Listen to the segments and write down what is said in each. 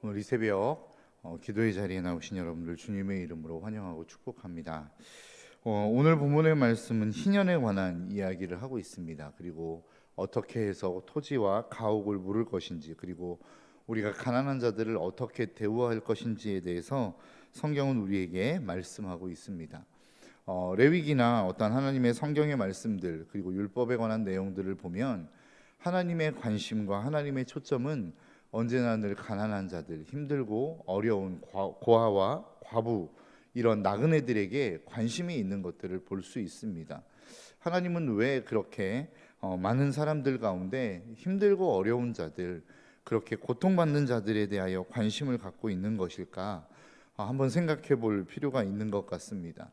오늘 이 새벽 기도의 자리에 나오신 여러분들 주님의 이름으로 환영하고 축복합니다. 오늘 본문의 말씀은 희년에 관한 이야기를 하고 있습니다. 그리고 어떻게 해서 토지와 가옥을 물을 것인지, 그리고 우리가 가난한 자들을 어떻게 대우할 것인지에 대해서 성경은 우리에게 말씀하고 있습니다. 레위기나 어떤 하나님의 성경의 말씀들, 그리고 율법에 관한 내용들을 보면 하나님의 관심과 하나님의 초점은 언제나 늘 가난한 자들, 힘들고 어려운 고아와 과부, 이런 나그네들에게 관심이 있는 것들을 볼 수 있습니다. 하나님은 왜 그렇게 많은 사람들 가운데 힘들고 어려운 자들, 그렇게 고통받는 자들에 대하여 관심을 갖고 있는 것일까? 한번 생각해 볼 필요가 있는 것 같습니다.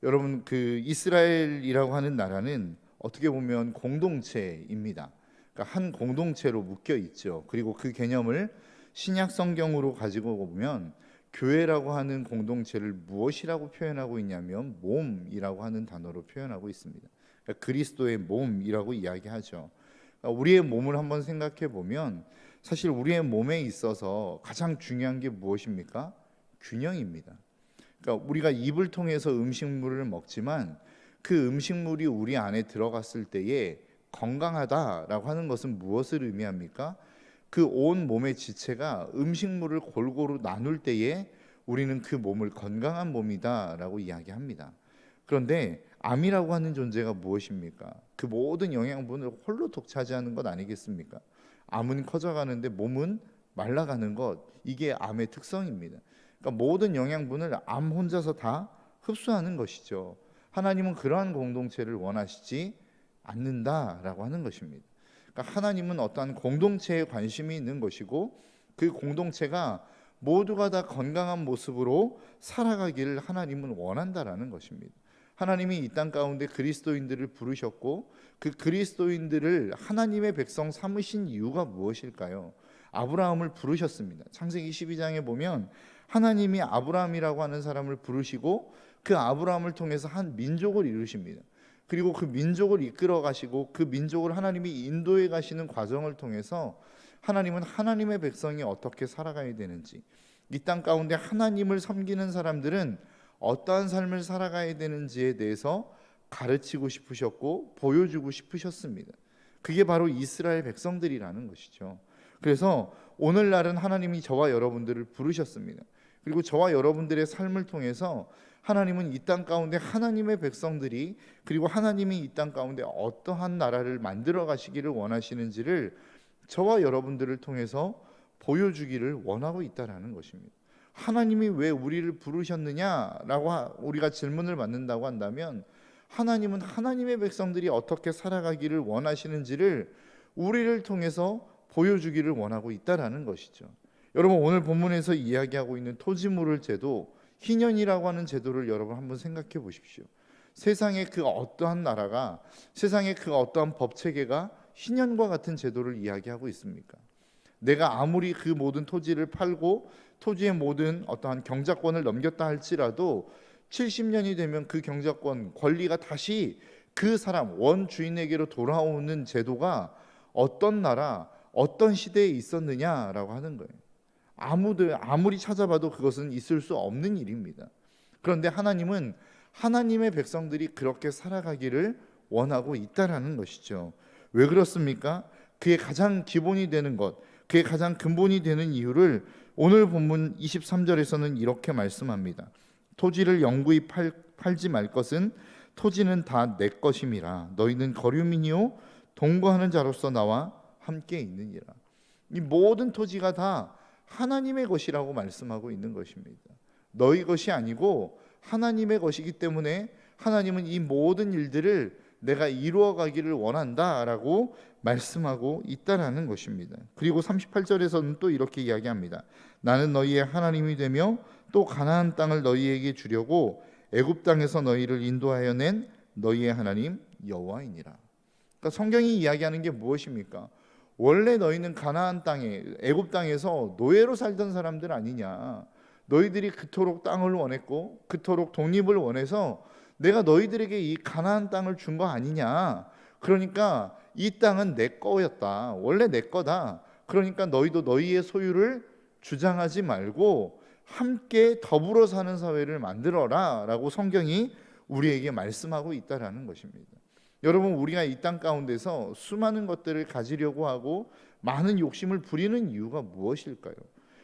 여러분, 그 이스라엘이라고 하는 나라는 어떻게 보면 공동체입니다. 그러니까 한 공동체로 묶여 있죠. 그리고 그 개념을 신약 성경으로 가지고 보면 교회라고 하는 공동체를 무엇이라고 표현하고 있냐면 몸이라고 하는 단어로 표현하고 있습니다. 그러니까 그리스도의 몸이라고 이야기하죠. 그러니까 우리의 몸을 한번 생각해 보면 사실 우리의 몸에 있어서 가장 중요한 게 무엇입니까? 균형입니다. 그러니까 우리가 입을 통해서 음식물을 먹지만 그 음식물이 우리 안에 들어갔을 때에 건강하다라고 하는 것은 무엇을 의미합니까? 그 온 몸의 지체가 음식물을 골고루 나눌 때에 우리는 그 몸을 건강한 몸이다라고 이야기합니다. 그런데 암이라고 하는 존재가 무엇입니까? 그 모든 영양분을 홀로 독차지하는 것 아니겠습니까? 암은 커져가는데 몸은 말라가는 것, 이게 암의 특성입니다. 그러니까 모든 영양분을 암 혼자서 다 흡수하는 것이죠. 하나님은 그러한 공동체를 원하시지 않는다라고 하는 것입니다. 그러니까 하나님은 어떠한 공동체에 관심이 있는 것이고 그 공동체가 모두가 다 건강한 모습으로 살아가기를 하나님은 원한다라는 것입니다. 하나님이 이 땅 가운데 그리스도인들을 부르셨고 그 그리스도인들을 하나님의 백성 삼으신 이유가 무엇일까요? 아브라함을 부르셨습니다. 창세기 12장에 보면 하나님이 아브라함이라고 하는 사람을 부르시고 그 아브라함을 통해서 한 민족을 이루십니다. 그리고 그 민족을 이끌어 가시고 그 민족을 하나님이 인도해 가시는 과정을 통해서 하나님은 하나님의 백성이 어떻게 살아가야 되는지, 이 땅 가운데 하나님을 섬기는 사람들은 어떠한 삶을 살아가야 되는지에 대해서 가르치고 싶으셨고 보여주고 싶으셨습니다. 그게 바로 이스라엘 백성들이라는 것이죠. 그래서 오늘날은 하나님이 저와 여러분들을 부르셨습니다. 그리고 저와 여러분들의 삶을 통해서 하나님은 이 땅 가운데 하나님의 백성들이, 그리고 하나님이 이 땅 가운데 어떠한 나라를 만들어 가시기를 원하시는지를 저와 여러분들을 통해서 보여주기를 원하고 있다는 것입니다. 하나님이 왜 우리를 부르셨느냐라고 우리가 질문을 받는다고 한다면 하나님은 하나님의 백성들이 어떻게 살아가기를 원하시는지를 우리를 통해서 보여주기를 원하고 있다는 것이죠. 여러분, 오늘 본문에서 이야기하고 있는 토지물을 제도, 희년이라고 하는 제도를 여러분 한번 생각해 보십시오. 세상의 그 어떠한 나라가, 세상의 그 어떠한 법체계가 희년과 같은 제도를 이야기하고 있습니까? 내가 아무리 그 모든 토지를 팔고 토지의 모든 어떠한 경작권을 넘겼다 할지라도 70년이 되면 그 경작권, 권리가 다시 그 사람 원주인에게로 돌아오는 제도가 어떤 나라, 어떤 시대에 있었느냐라고 하는 거예요. 아무리 찾아봐도 그것은 있을 수 없는 일입니다. 그런데 하나님은 하나님의 백성들이 그렇게 살아가기를 원하고 있다라는 것이죠. 왜 그렇습니까? 그의 가장 기본이 되는 것, 그의 가장 근본이 되는 이유를 오늘 본문 23절에서는 이렇게 말씀합니다. 토지를 영구히 팔지 말 것은 토지는 다 내 것임이라. 너희는 거류민이요 동거하는 자로서 나와 함께 있느니라. 이 모든 토지가 다 하나님의 것이라고 말씀하고 있는 것입니다. 너희 것이 아니고 하나님의 것이기 때문에 하나님은 이 모든 일들을 내가 이루어 가기를 원한다라고 말씀하고 있다라는 것입니다. 그리고 38절에서는 또 이렇게 이야기합니다. 나는 너희의 하나님이 되며 또 가나안 땅을 너희에게 주려고 애굽 땅에서 너희를 인도하여 낸 너희의 하나님 여호와이니라. 그러니까 성경이 이야기하는 게 무엇입니까? 원래 너희는 가나안 땅에, 애굽 땅에서 노예로 살던 사람들 아니냐. 너희들이 그토록 땅을 원했고 그토록 독립을 원해서 내가 너희들에게 이 가나안 땅을 준 거 아니냐. 그러니까 이 땅은 내 거였다. 원래 내 거다. 그러니까 너희도 너희의 소유를 주장하지 말고 함께 더불어 사는 사회를 만들어라 라고 성경이 우리에게 말씀하고 있다라는 것입니다. 여러분, 우리가 이 땅 가운데서 수많은 것들을 가지려고 하고 많은 욕심을 부리는 이유가 무엇일까요?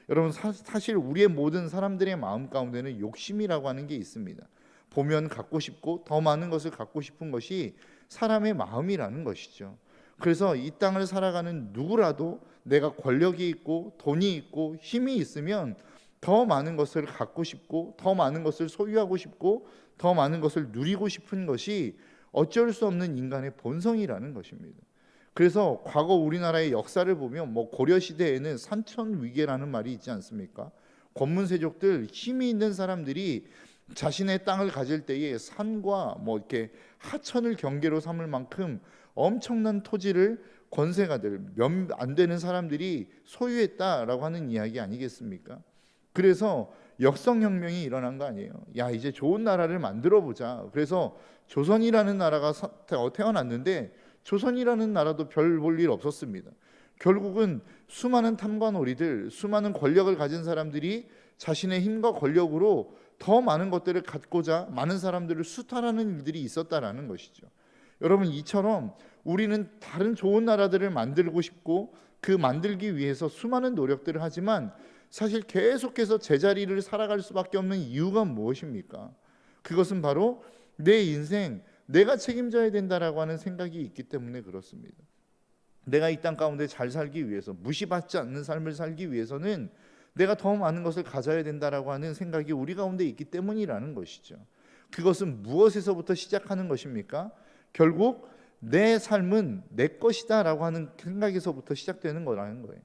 여러분, 사실 우리의 모든 사람들의 마음 가운데는 욕심이라고 하는 게 있습니다. 보면 갖고 싶고 더 많은 것을 갖고 싶은 것이 사람의 마음이라는 것이죠. 그래서 이 땅을 살아가는 누구라도 내가 권력이 있고 돈이 있고 힘이 있으면 더 많은 것을 갖고 싶고 더 많은 것을 소유하고 싶고 더 많은 것을 누리고 싶은 것이 어쩔 수 없는 인간의 본성이라는 것입니다. 그래서 과거 우리나라의 역사를 보면 고려 시대에는 산천위계라는 말이 있지 않습니까? 권문세족들, 힘이 있는 사람들이 자신의 땅을 가질 때에 산과 이렇게 하천을 경계로 삼을 만큼 엄청난 토지를 권세가들, 몇 안 되는 사람들이 소유했다라고 하는 이야기 아니겠습니까? 그래서 역성혁명이 일어난 거 아니에요. 야, 이제 좋은 나라를 만들어 보자. 그래서 조선이라는 나라가 태어났는데 조선이라는 나라도 별 볼 일 없었습니다. 결국은 수많은 탐관오리들, 수많은 권력을 가진 사람들이 자신의 힘과 권력으로 더 많은 것들을 갖고자 많은 사람들을 수탈하는 일들이 있었다라는 것이죠. 여러분, 이처럼 우리는 다른 좋은 나라들을 만들고 싶고 그 만들기 위해서 수많은 노력들을 하지만 사실 계속해서 제자리를 살아갈 수밖에 없는 이유가 무엇입니까? 그것은 바로 내 인생 내가 책임져야 된다라고 하는 생각이 있기 때문에 그렇습니다. 내가 이 땅 가운데 잘 살기 위해서, 무시받지 않는 삶을 살기 위해서는 내가 더 많은 것을 가져야 된다라고 하는 생각이 우리 가운데 있기 때문이라는 것이죠. 그것은 무엇에서부터 시작하는 것입니까? 결국 내 삶은 내 것이다라고 하는 생각에서부터 시작되는 거라는 거예요.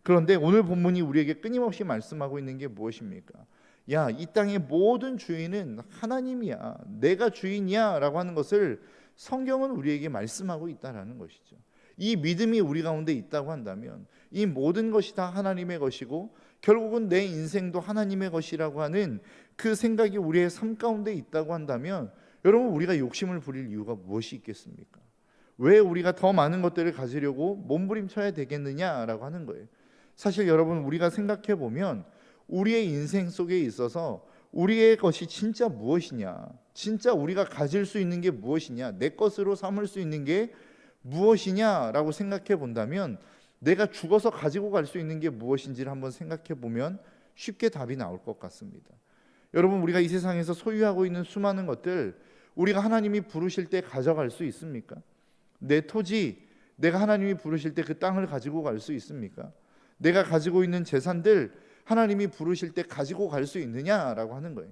그런데 오늘 본문이 우리에게 끊임없이 말씀하고 있는 게 무엇입니까? 야, 이 땅의 모든 주인은 하나님이야, 내가 주인이야 라고 하는 것을 성경은 우리에게 말씀하고 있다는 것이죠. 이 믿음이 우리 가운데 있다고 한다면 이 모든 것이 다 하나님의 것이고 결국은 내 인생도 하나님의 것이라고 하는 그 생각이 우리의 삶 가운데 있다고 한다면 여러분, 우리가 욕심을 부릴 이유가 무엇이 있겠습니까? 왜 우리가 더 많은 것들을 가지려고 몸부림쳐야 되겠느냐라고 하는 거예요. 사실 여러분, 우리가 생각해 보면 우리의 인생 속에 있어서 우리의 것이 진짜 무엇이냐, 진짜 우리가 가질 수 있는 게 무엇이냐, 내 것으로 삼을 수 있는 게 무엇이냐라고 생각해 본다면 내가 죽어서 가지고 갈 수 있는 게 무엇인지를 한번 생각해 보면 쉽게 답이 나올 것 같습니다. 여러분, 우리가 이 세상에서 소유하고 있는 수많은 것들 우리가 하나님이 부르실 때 가져갈 수 있습니까? 내 토지, 내가 하나님이 부르실 때 그 땅을 가지고 갈 수 있습니까? 내가 가지고 있는 재산들 하나님이 부르실 때 가지고 갈 수 있느냐라고 하는 거예요.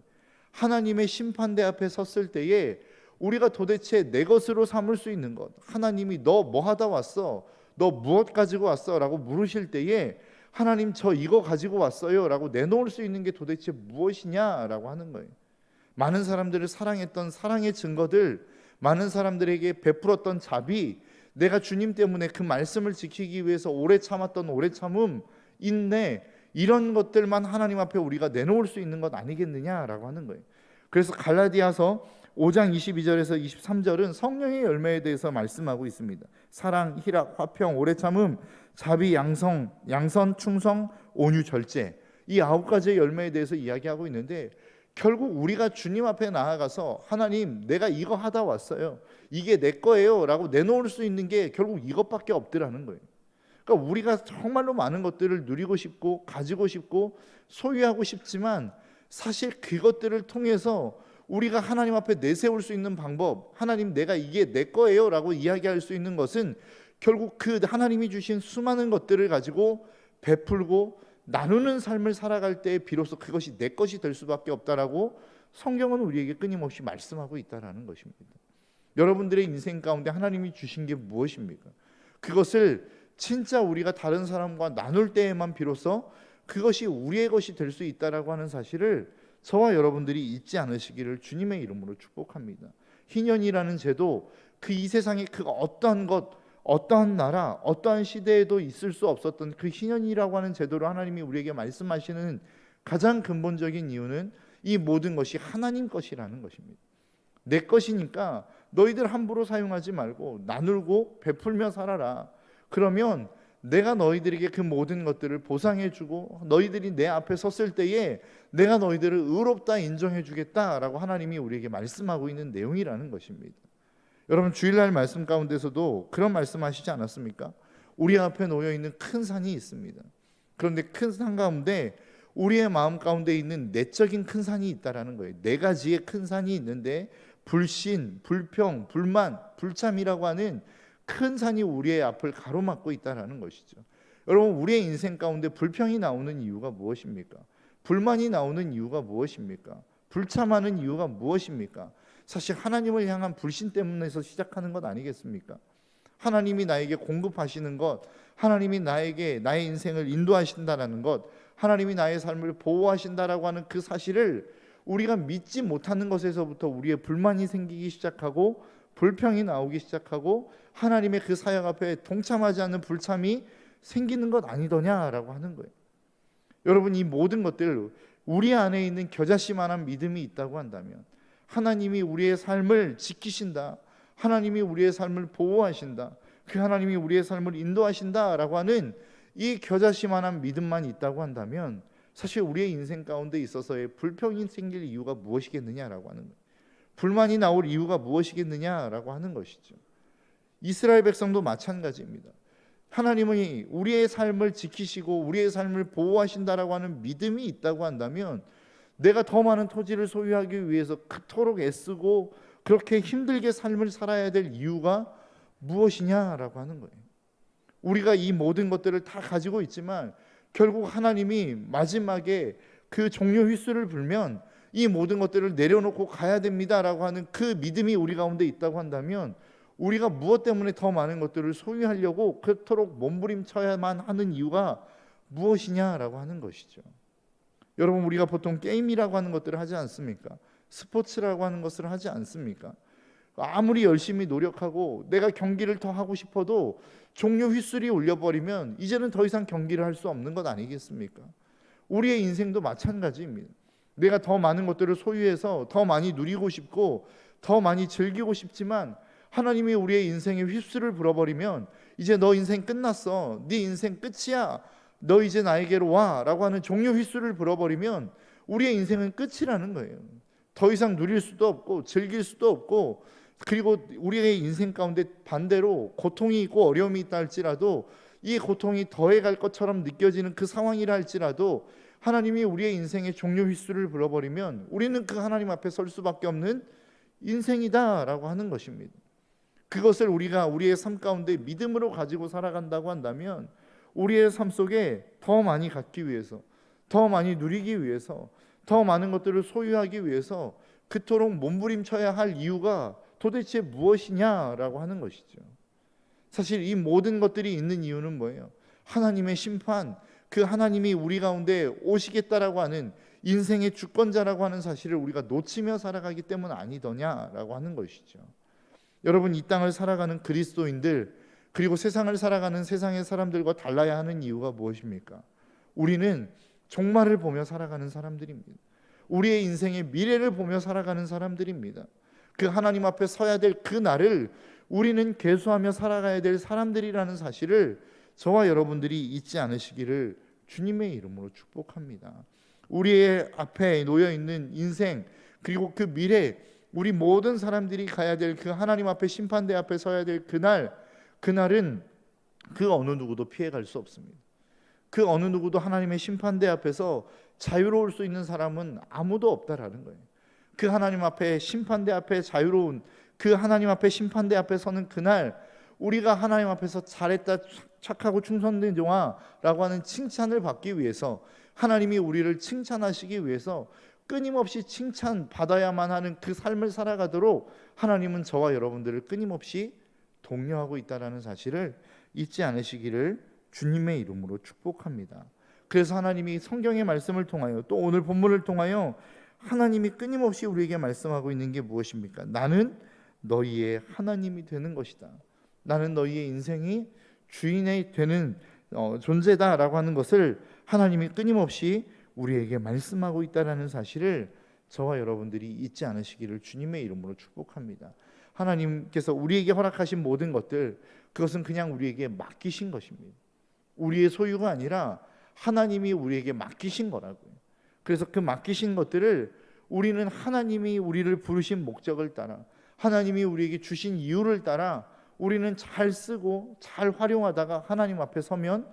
하나님의 심판대 앞에 섰을 때에 우리가 도대체 내 것으로 삼을 수 있는 것, 하나님이 너 뭐 하다 왔어? 너 무엇 가지고 왔어? 라고 물으실 때에 하나님 저 이거 가지고 왔어요 라고 내놓을 수 있는 게 도대체 무엇이냐라고 하는 거예요. 많은 사람들을 사랑했던 사랑의 증거들, 많은 사람들에게 베풀었던 자비, 내가 주님 때문에 그 말씀을 지키기 위해서 오래 참았던 오래 참음, 인내, 이런 것들만 하나님 앞에 우리가 내놓을 수 있는 것 아니겠느냐라고 하는 거예요. 그래서 갈라디아서 5장 22절에서 23절은 성령의 열매에 대해서 말씀하고 있습니다. 사랑, 희락, 화평, 오래 참음, 자비, 양선, 충성, 온유, 절제, 이 9가지의 열매에 대해서 이야기하고 있는데 결국 우리가 주님 앞에 나아가서 하나님 내가 이거 하다 왔어요, 이게 내 거예요 라고 내놓을 수 있는 게 결국 이것밖에 없더라는 거예요. 그러니까 우리가 정말로 많은 것들을 누리고 싶고 가지고 싶고 소유하고 싶지만 사실 그것들을 통해서 우리가 하나님 앞에 내세울 수 있는 방법, 하나님 내가 이게 내 거예요 라고 이야기할 수 있는 것은 결국 그 하나님이 주신 수많은 것들을 가지고 베풀고 나누는 삶을 살아갈 때 비로소 그것이 내 것이 될 수밖에 없다라고 성경은 우리에게 끊임없이 말씀하고 있다는 것입니다. 여러분들의 인생 가운데 하나님이 주신 게 무엇입니까? 그것을 진짜 우리가 다른 사람과 나눌 때에만 비로소 그것이 우리의 것이 될 수 있다라고 하는 사실을 저와 여러분들이 잊지 않으시기를 주님의 이름으로 축복합니다. 희년이라는 제도, 그 이 세상에 그 어떠한 것, 어떠한 나라, 어떠한 시대에도 있을 수 없었던 그 희년이라고 하는 제도를 하나님이 우리에게 말씀하시는 가장 근본적인 이유는 이 모든 것이 하나님 것이라는 것입니다. 내 것이니까 너희들 함부로 사용하지 말고 나누고 베풀며 살아라. 그러면 내가 너희들에게 그 모든 것들을 보상해주고 너희들이 내 앞에 섰을 때에 내가 너희들을 의롭다 인정해주겠다라고 하나님이 우리에게 말씀하고 있는 내용이라는 것입니다. 여러분, 주일날 말씀 가운데서도 그런 말씀하시지 않았습니까? 우리 앞에 놓여 있는 큰 산이 있습니다. 그런데 큰 산 가운데 우리의 마음 가운데 있는 내적인 큰 산이 있다라는 거예요. 네 가지의 큰 산이 있는데 불신, 불평, 불만, 불참이라고 하는 큰 산이 우리의 앞을 가로막고 있다라는 것이죠. 여러분, 우리의 인생 가운데 불평이 나오는 이유가 무엇입니까? 불만이 나오는 이유가 무엇입니까? 불참하는 이유가 무엇입니까? 사실 하나님을 향한 불신 때문에서 시작하는 것 아니겠습니까? 하나님이 나에게 공급하시는 것, 하나님이 나에게 나의 인생을 인도하신다라는 것, 하나님이 나의 삶을 보호하신다라고 하는 그 사실을 우리가 믿지 못하는 것에서부터 우리의 불만이 생기기 시작하고 불평이 나오기 시작하고 하나님의 그 사역 앞에 동참하지 않는 불참이 생기는 것 아니더냐라고 하는 거예요. 여러분, 이 모든 것들, 우리 안에 있는 겨자씨만한 믿음이 있다고 한다면, 하나님이 우리의 삶을 지키신다, 하나님이 우리의 삶을 보호하신다, 그 하나님이 우리의 삶을 인도하신다라고 하는 이 겨자씨만한 믿음만 있다고 한다면, 사실 우리의 인생 가운데 있어서의 불평이 생길 이유가 무엇이겠느냐라고 하는 거예요. 불만이 나올 이유가 무엇이겠느냐라고 하는 것이죠. 이스라엘 백성도 마찬가지입니다. 하나님이 우리의 삶을 지키시고 우리의 삶을 보호하신다라고 하는 믿음이 있다고 한다면, 내가 더 많은 토지를 소유하기 위해서 그토록 애쓰고 그렇게 힘들게 삶을 살아야 될 이유가 무엇이냐라고 하는 거예요. 우리가 이 모든 것들을 다 가지고 있지만 결국 하나님이 마지막에 그 종료 휘슬을 불면 이 모든 것들을 내려놓고 가야 됩니다라고 하는 그 믿음이 우리 가운데 있다고 한다면, 우리가 무엇 때문에 더 많은 것들을 소유하려고 그토록 몸부림쳐야만 하는 이유가 무엇이냐라고 하는 것이죠. 여러분, 우리가 보통 게임이라고 하는 것들을 하지 않습니까? 스포츠라고 하는 것을 하지 않습니까? 아무리 열심히 노력하고 내가 경기를 더 하고 싶어도 종료 휘슬이 울려버리면 이제는 더 이상 경기를 할 수 없는 것 아니겠습니까? 우리의 인생도 마찬가지입니다. 내가 더 많은 것들을 소유해서 더 많이 누리고 싶고 더 많이 즐기고 싶지만 하나님이 우리의 인생에 휘슬을 불어버리면 이제 너 인생 끝났어, 네 인생 끝이야, 너 이제 나에게로 와 라고 하는 종료 휘슬을 불어버리면 우리의 인생은 끝이라는 거예요. 더 이상 누릴 수도 없고 즐길 수도 없고, 그리고 우리의 인생 가운데 반대로 고통이 있고 어려움이 있다 할지라도 이 고통이 더해갈 것처럼 느껴지는 그 상황이라 할지라도 하나님이 우리의 인생의 종료 휘슬을 불어버리면 우리는 그 하나님 앞에 설 수밖에 없는 인생이다라고 하는 것입니다. 그것을 우리가 우리의 삶 가운데 믿음으로 가지고 살아간다고 한다면 우리의 삶 속에 더 많이 갖기 위해서, 더 많이 누리기 위해서, 더 많은 것들을 소유하기 위해서 그토록 몸부림쳐야 할 이유가 도대체 무엇이냐라고 하는 것이죠. 사실 이 모든 것들이 있는 이유는 뭐예요? 하나님의 심판, 그 하나님이 우리 가운데 오시겠다라고 하는 인생의 주권자라고 하는 사실을 우리가 놓치며 살아가기 때문 아니더냐라고 하는 것이죠. 여러분, 이 땅을 살아가는 그리스도인들, 그리고 세상을 살아가는 세상의 사람들과 달라야 하는 이유가 무엇입니까? 우리는 종말을 보며 살아가는 사람들입니다. 우리의 인생의 미래를 보며 살아가는 사람들입니다. 그 하나님 앞에 서야 될 그 날을 우리는 계수하며 살아가야 될 사람들이라는 사실을 저와 여러분들이 잊지 않으시기를 주님의 이름으로 축복합니다. 우리의 앞에 놓여 있는 인생, 그리고 그 미래, 우리 모든 사람들이 가야 될 그 하나님 앞에 심판대 앞에 서야 될 그날은 그 어느 누구도 피해갈 수 없습니다. 그 어느 누구도 하나님의 심판대 앞에서 자유로울 수 있는 사람은 아무도 없다라는 거예요. 그 하나님 앞에 심판대 앞에 자유로운, 그 하나님 앞에 심판대 앞에 서는 그날, 우리가 하나님 앞에서 잘했다, 착하고 충성된 종아라고 하는 칭찬을 받기 위해서, 하나님이 우리를 칭찬하시기 위해서 끊임없이 칭찬받아야만 하는 그 삶을 살아가도록 하나님은 저와 여러분들을 끊임없이 독려하고 있다는 사실을 잊지 않으시기를 주님의 이름으로 축복합니다. 그래서 하나님이 성경의 말씀을 통하여, 또 오늘 본문을 통하여 하나님이 끊임없이 우리에게 말씀하고 있는 게 무엇입니까? 나는 너희의 하나님이 되는 것이다. 나는 너희의 인생이 주인이 되는 존재다라고 하는 것을 하나님이 끊임없이 우리에게 말씀하고 있다는 사실을 저와 여러분들이 잊지 않으시기를 주님의 이름으로 축복합니다. 하나님께서 우리에게 허락하신 모든 것들, 그것은 그냥 우리에게 맡기신 것입니다. 우리의 소유가 아니라 하나님이 우리에게 맡기신 거라고요. 그래서 그 맡기신 것들을 우리는 하나님이 우리를 부르신 목적을 따라, 하나님이 우리에게 주신 이유를 따라 우리는 잘 쓰고 잘 활용하다가 하나님 앞에 서면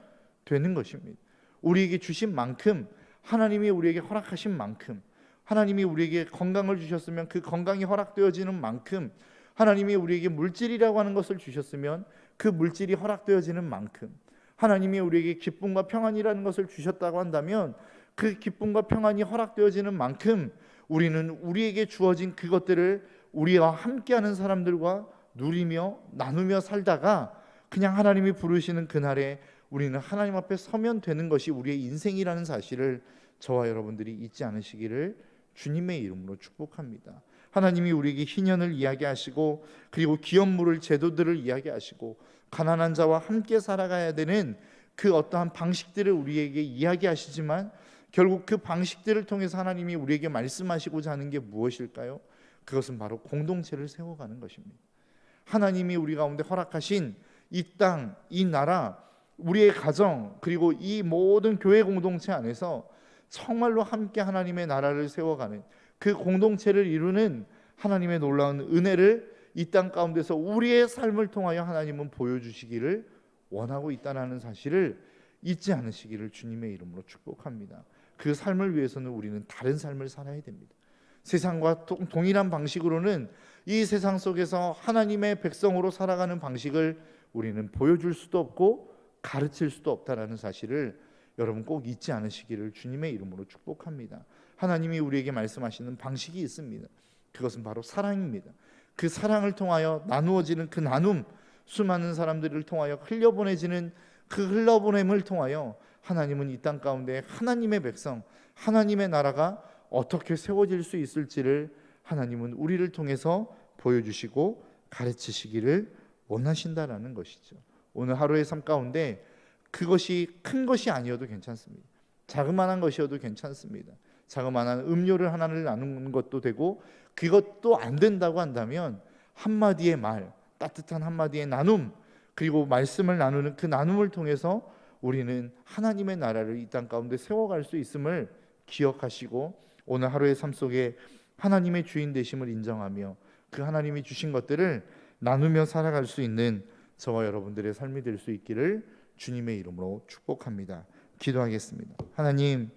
되는 것입니다. 우리에게 주신 만큼, 하나님이 우리에게 허락하신 만큼, 하나님이 우리에게 건강을 주셨으면 그 건강이 허락되어지는 만큼, 하나님이 우리에게 물질이라고 하는 것을 주셨으면 그 물질이 허락되어지는 만큼, 하나님이 우리에게 기쁨과 평안이라는 것을 주셨다고 한다면 그 기쁨과 평안이 허락되어지는 만큼 우리는 우리에게 주어진 그것들을 우리와 함께하는 사람들과 누리며 나누며 살다가 그냥 하나님이 부르시는 그날에 우리는 하나님 앞에 서면 되는 것이 우리의 인생이라는 사실을 저와 여러분들이 잊지 않으시기를 주님의 이름으로 축복합니다. 하나님이 우리에게 희년을 이야기하시고 그리고 기업물을 제도들을 이야기하시고 가난한 자와 함께 살아가야 되는 그 어떠한 방식들을 우리에게 이야기하시지만 결국 그 방식들을 통해서 하나님이 우리에게 말씀하시고자 하는 게 무엇일까요? 그것은 바로 공동체를 세워가는 것입니다. 하나님이 우리 가운데 허락하신 이 땅, 이 나라, 우리의 가정, 그리고 이 모든 교회 공동체 안에서 정말로 함께 하나님의 나라를 세워가는 그 공동체를 이루는 하나님의 놀라운 은혜를 이 땅 가운데서 우리의 삶을 통하여 하나님은 보여주시기를 원하고 있다는 사실을 잊지 않으시기를 주님의 이름으로 축복합니다. 그 삶을 위해서는 우리는 다른 삶을 살아야 됩니다. 세상과 동일한 방식으로는 이 세상 속에서 하나님의 백성으로 살아가는 방식을 우리는 보여줄 수도 없고 가르칠 수도 없다는 사실을 여러분 꼭 잊지 않으시기를 주님의 이름으로 축복합니다. 하나님이 우리에게 말씀하시는 방식이 있습니다. 그것은 바로 사랑입니다. 그 사랑을 통하여 나누어지는 그 나눔, 수많은 사람들을 통하여 흘려보내지는 그 흘러보냄을 통하여 하나님은 이 땅 가운데 하나님의 백성, 하나님의 나라가 어떻게 세워질 수 있을지를 하나님은 우리를 통해서 보여주시고 가르치시기를 원하신다라는 것이죠. 오늘 하루의 삶 가운데 그것이 큰 것이 아니어도 괜찮습니다. 자그마한 것이어도 괜찮습니다. 자그마한 음료를 하나를 나누는 것도 되고, 그것도 안 된다고 한다면 한마디의 말, 따뜻한 한마디의 나눔, 그리고 말씀을 나누는 그 나눔을 통해서 우리는 하나님의 나라를 이 땅 가운데 세워갈 수 있음을 기억하시고 오늘 하루의 삶 속에 하나님의 주인 되심을 인정하며 그 하나님이 주신 것들을 나누며 살아갈 수 있는 저와 여러분들의 삶이 될 수 있기를 주님의 이름으로 축복합니다. 기도하겠습니다. 하나님,